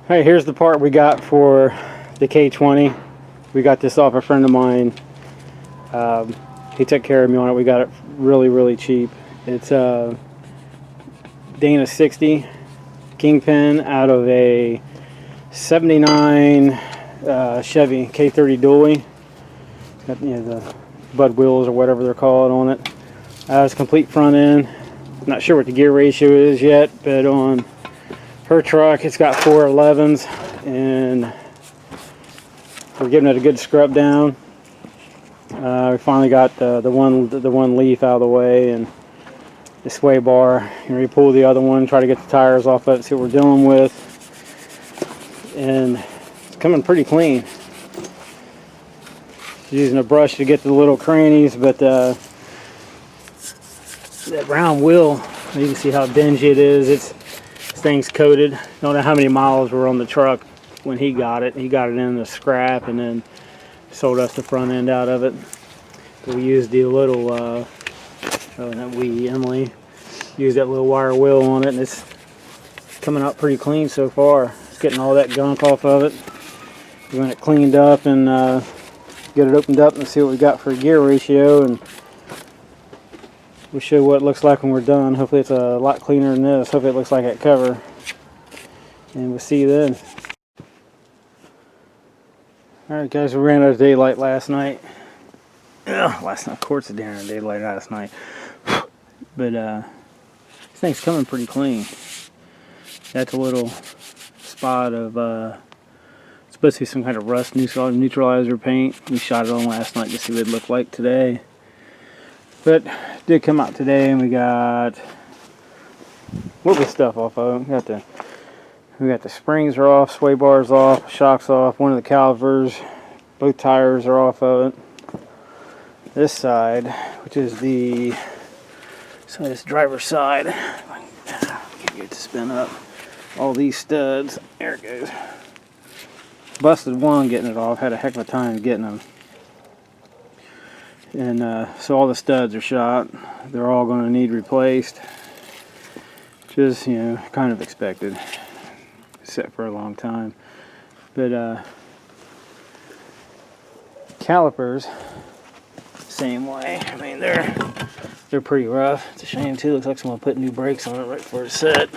Hey, here's the part we got for the K20. We got this off a friend of mine. He took care of me on it. We got it really cheap. It's a Dana 60 Kingpin out of a 79 Chevy K30 dually. Got the Bud wheels or whatever they're called on it. It's complete front end. Not sure what the gear ratio is yet, but on her truck it's got 411s, and we're giving it a good scrub down. We finally got the one leaf out of the way and the sway bar, and we pull the other one, try to get the tires off of it, see what we're dealing with, and it's coming pretty clean. Using a brush to get the little crannies, but that round wheel, you can see how dingy it is. This thing's coated. Don't know how many miles were on the truck when he got it. He got it in the scrap and then sold us the front end out of it. But we used the little, Emily used that little wire wheel on it, and it's coming out pretty clean so far. It's getting all that gunk off of it. We want it cleaned up and get it opened up and see what we got for a gear ratio, and we'll show you what it looks like when we're done. Hopefully it's a lot cleaner than this. Hopefully it looks like that cover, and we'll see you then. Alright guys, we ran out of daylight last night. Of course it ran out of daylight last night. But this thing's coming pretty clean. That's a little spot of it's supposed to be some kind of rust neutralizer paint. We shot it on last night to see what it looked like today. But it did come out today, and we got what was stuff off of it. We got the springs are off, sway bars off, shocks off, one of the calipers, both tires are off of it. This side, which is the this driver's side, can't get it to spin up. All these studs, there it goes. Busted one getting it off, had a heck of a time getting them. And so all the studs are shot. They're all going to need replaced, which is, kind of expected. Set for a long time. But calipers, same way. I mean, they're pretty rough. It's a shame too. Looks like someone put new brakes on it right before it's set.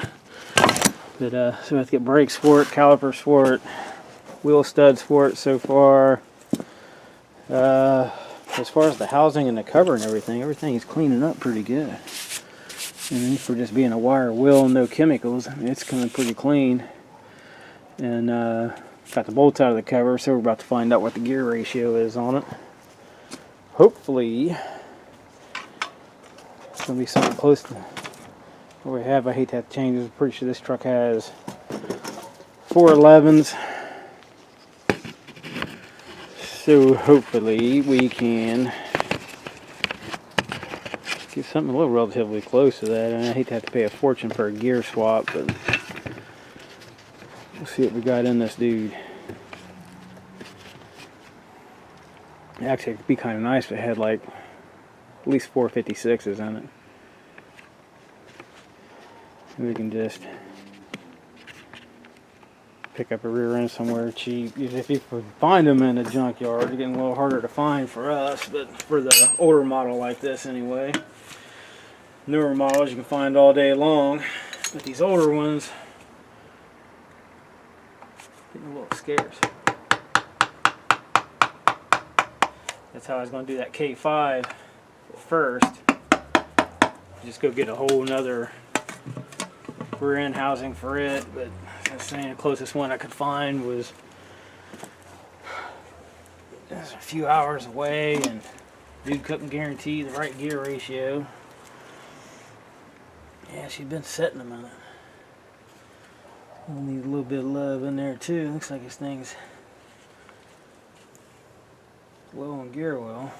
But so we have to get brakes for it, calipers for it, wheel studs for it so far. As far as the housing and the cover and everything is cleaning up pretty good. And for just being a wire wheel and no chemicals, I mean, it's coming pretty clean. And got the bolts out of the cover, so we're about to find out what the gear ratio is on it. Hopefully it's going to be something close to what we have. I hate to have to change this. I'm pretty sure this truck has 411s. So hopefully we can get something a little relatively close to that. And I hate to have to pay a fortune for a gear swap, but we'll see what we got in this dude. Actually, it'd be kind of nice if it had like at least 456s in it. We can just pick up a rear end somewhere cheap. If you find them in a junkyard, they're getting a little harder to find for us, but for the older model like this anyway. Newer models you can find all day long, but these older ones, getting a little scarce. That's how I was going to do that K5 first. Just go get a whole nother rear end housing for it, but I was saying the closest one I could find was a few hours away, and dude couldn't guarantee the right gear ratio. Yeah, she'd been setting them on it. We'll need a little bit of love in there too. Looks like this thing's low on gear well.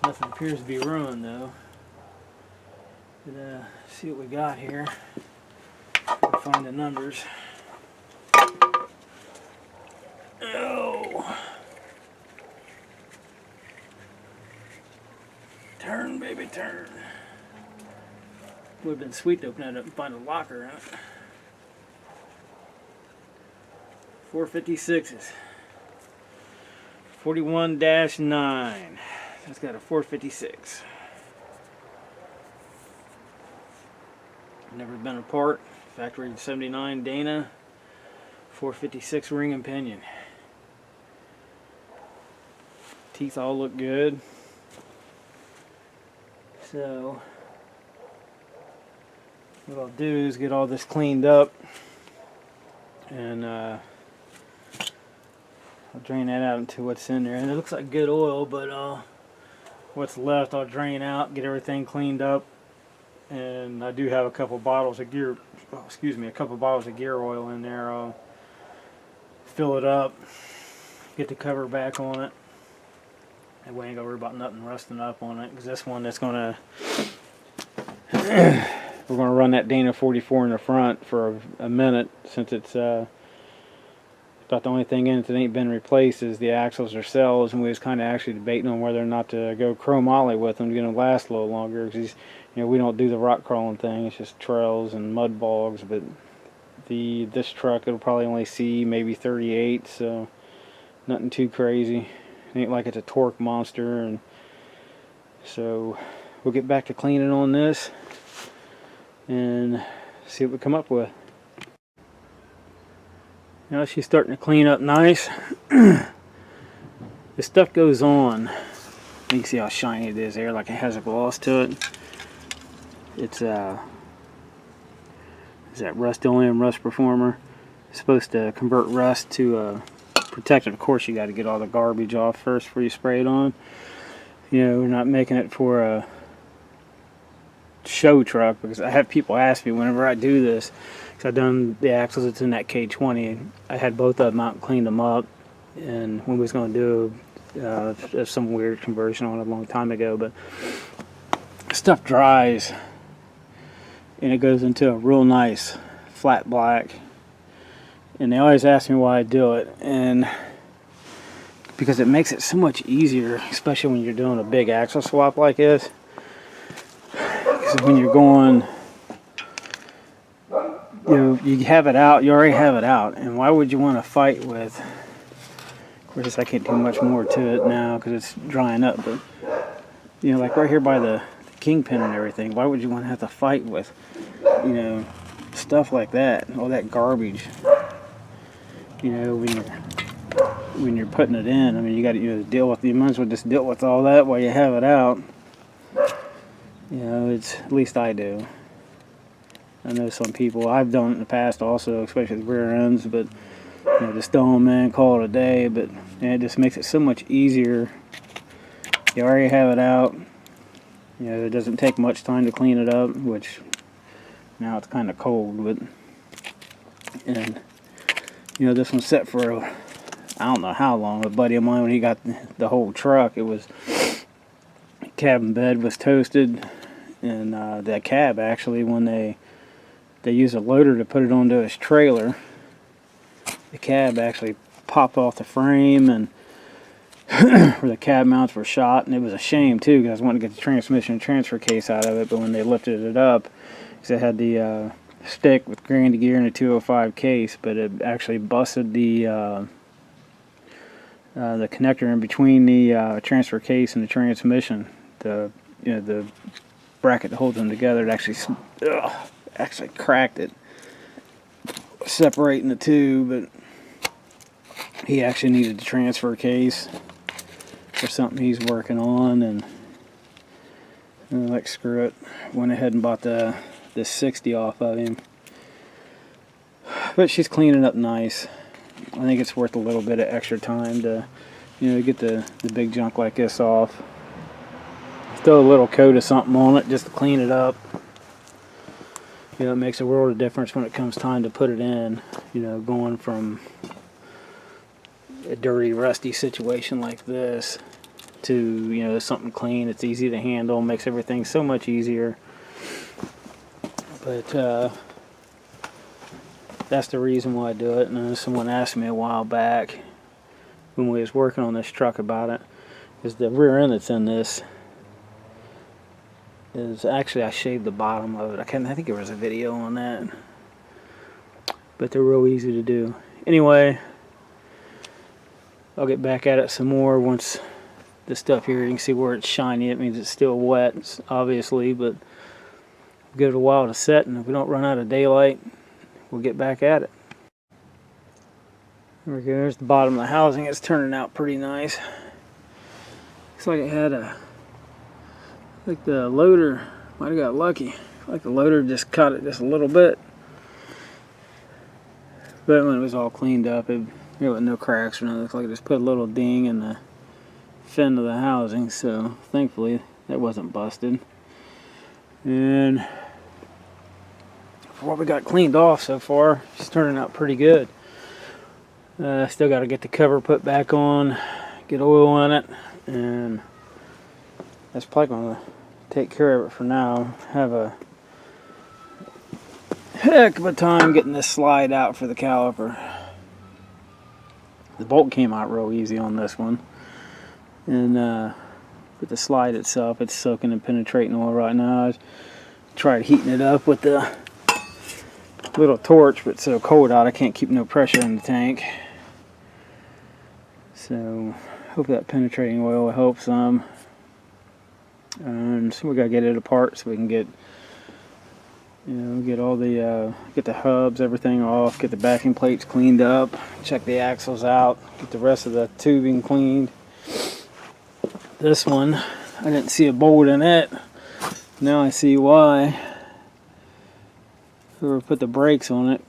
Nothing appears to be ruined though. But see what we got here. Find the numbers. Oh, turn, baby, turn. Would have been sweet to open it up and find a locker in it. 456s. 41-9. That's got a 456. Never been apart. Factory 79 Dana. 456 ring and pinion. Teeth all look good. So what I'll do is get all this cleaned up, and I'll drain that out into what's in there. And it looks like good oil, but what's left I'll drain out, get everything cleaned up. And I do have a couple bottles of gear, a couple bottles of gear oil in there. I'll fill it up, get the cover back on it. That way I ain't gotta worry about nothing rusting up on it. Because this one, that's gonna we're gonna run that Dana 44 in the front for a minute, since it's about the only thing in it that ain't been replaced is the axles themselves, and we was kind of actually debating on whether or not to go chromoly with them to get them to last a little longer. Because we don't do the rock crawling thing; it's just trails and mud bogs. But this truck, it'll probably only see maybe 38, so nothing too crazy. It ain't like it's a torque monster. And so we'll get back to cleaning on this and see what we come up with. Now she's starting to clean up nice. This stuff goes on. You can see how shiny it is there, like it has a gloss to it. It's is that Rust-Oleum Rust Performer. It's supposed to convert rust to protective. Of course, you got to get all the garbage off first before you spray it on. We're not making it for a show truck, because I have people ask me whenever I do this, because I've done the axles that's in that K20. I had both of them out and cleaned them up, and when we was going to do some weird conversion on it a long time ago, but stuff dries and it goes into a real nice flat black. And they always ask me why I do it, and because it makes it so much easier, especially when you're doing a big axle swap like this. Because when you're going, you have it out, you already have it out, and why would you want to fight with? Of course, I can't do much more to it now because it's drying up, but like right here by the kingpin and everything, why would you want to have to fight with, stuff like that, all that garbage? When you're putting it in, I mean, you got to deal with. You might as well just deal with all that while you have it out. It's, at least I do. I know some people, I've done it in the past also, especially with rear ends, but just throw them in, call it a day. But it just makes it so much easier. You already have it out. It doesn't take much time to clean it up, which now it's kind of cold, but this one's set for I don't know how long. A buddy of mine, when he got the whole truck, it was cabin bed was toasted, and that cab actually, when they used a loader to put it onto his trailer, the cab actually popped off the frame, and where the cab mounts were shot, and it was a shame too, because I was wanting to get the transmission and transfer case out of it, but when they lifted it up, because it had the stick with Grandy gear and a 205 case, but it actually busted the connector in between the transfer case and the transmission. The bracket that holds them together, it actually cracked it, separating the two. But he actually needed the transfer case for something he's working on, and like, screw it, went ahead and bought this 60 off of him. But she's cleaning up nice. I think it's worth a little bit of extra time to get the big junk like this off. Throw a little coat of something on it just to clean it up. It makes a world of difference when it comes time to put it in. Going from a dirty, rusty situation like this to something clean. It's easy to handle, makes everything so much easier. But that's the reason why I do it. And someone asked me a while back when we was working on this truck about it, is the rear end that's in this is actually, I shaved the bottom of it. I think there was a video on that, but they're real easy to do. Anyway, I'll get back at it some more once this stuff here, you can see where it's shiny. It means it's still wet, obviously, but give it a while to set, and if we don't run out of daylight, we'll get back at it. There we go. There's the bottom of the housing. It's turning out pretty nice. Looks like it had a, like the loader might have got lucky. Like the loader just cut it just a little bit. But when it was all cleaned up, there was no cracks or nothing. It looked like it just put a little ding in the fin of the housing, so thankfully that wasn't busted. And for what we got cleaned off so far, it's turning out pretty good. Still got to get the cover put back on, get oil in it, and that's probably going to take care of it for now. Have a heck of a time getting this slide out for the caliper. The bolt came out real easy on this one, and with the slide itself, it's soaking and penetrating oil right now. I tried heating it up with the little torch, but it's so cold out I can't keep no pressure in the tank. So hope that penetrating oil will help some. And so we gotta get it apart so we can get, get all the get the hubs, everything off, get the backing plates cleaned up, check the axles out, get the rest of the tubing cleaned. This one, I didn't see a bolt in it. Now I see why. Whoever put the brakes on it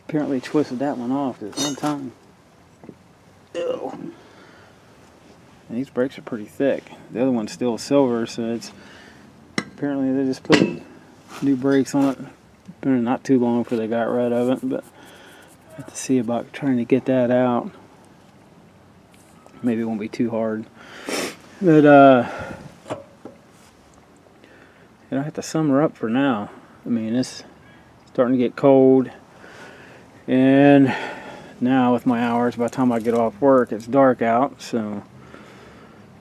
apparently twisted that one off at one time. Ew. And these brakes are pretty thick. The other one's still silver, so it's apparently they just put new brakes on it. Been not too long before they got rid of it, but I have to see about trying to get that out. Maybe it won't be too hard. But I have to sum her up for now. I mean, it's starting to get cold, and now with my hours, by the time I get off work, it's dark out, so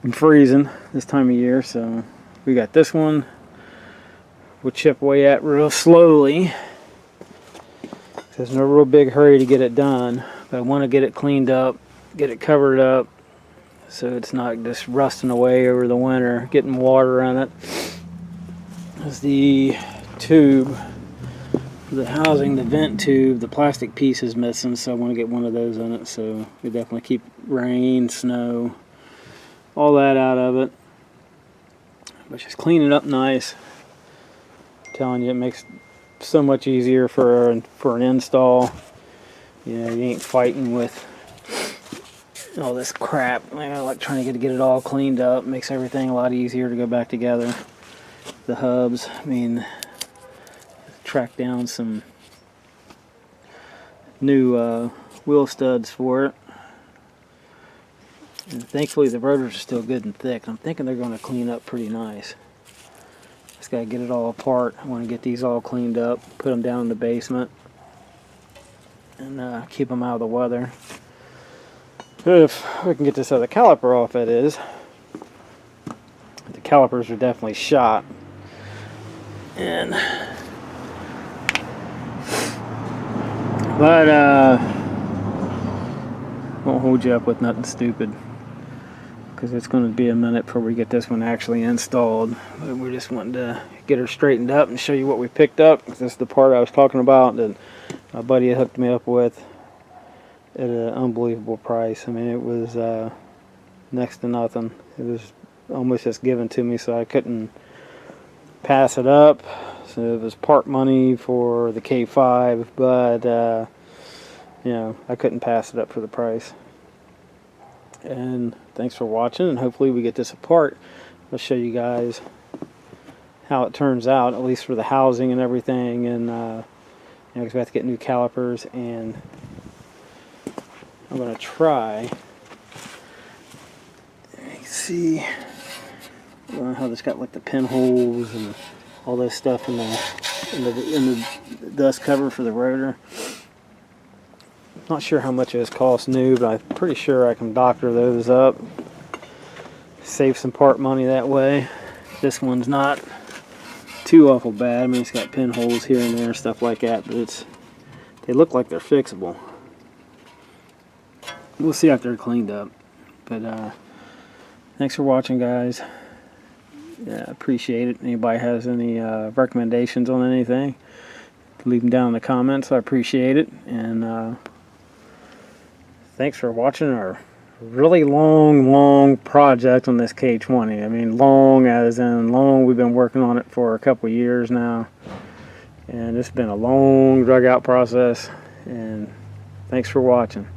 I'm freezing this time of year. So we got this one. We'll chip away at real slowly. There's no real big hurry to get it done, but I want to get it cleaned up, get it covered up, so it's not just rusting away over the winter, getting water on it. There's the tube for the housing, the vent tube, the plastic piece is missing, so I want to get one of those in it, so we definitely keep rain, snow, all that out of it. But just clean it up nice. I'm telling you, it makes it so much easier for an install. You ain't fighting with all this crap. Like trying to get it all cleaned up. Makes everything a lot easier to go back together. The hubs, I mean, track down some new wheel studs for it. And thankfully the rotors are still good and thick. I'm thinking they're going to clean up pretty nice. Just got to get it all apart. I want to get these all cleaned up, put them down in the basement, and keep them out of the weather. If we can get this other caliper off, that is. The calipers are definitely shot. But won't hold you up with nothing stupid, because it's going to be a minute before we get this one actually installed. But we're just wanting to get her straightened up and show you what we picked up. This is the part I was talking about that my buddy hooked me up with at an unbelievable price. I mean, it was next to nothing. It was almost just given to me, so I couldn't pass it up. So it was part money for the K5, but I couldn't pass it up for the price. And thanks for watching, and hopefully we get this apart. I'll show you guys how it turns out, at least for the housing and everything. And because we have to get new calipers, and I'm going to try. You can see how this got like the pinholes and all this stuff in the dust cover for the rotor. Not sure how much this costs new, but I'm pretty sure I can doctor those up. Save some part money that way. This one's not too awful bad. I mean, it's got pinholes here and there, stuff like that, but they look like they're fixable. We'll see after they're cleaned up. But thanks for watching, guys. Yeah, appreciate it. Anybody has any recommendations on anything, leave them down in the comments. I appreciate it. And thanks for watching our really long project on this K20. I mean, long as in long. We've been working on it for a couple years now, and it's been a long drug out process. And thanks for watching.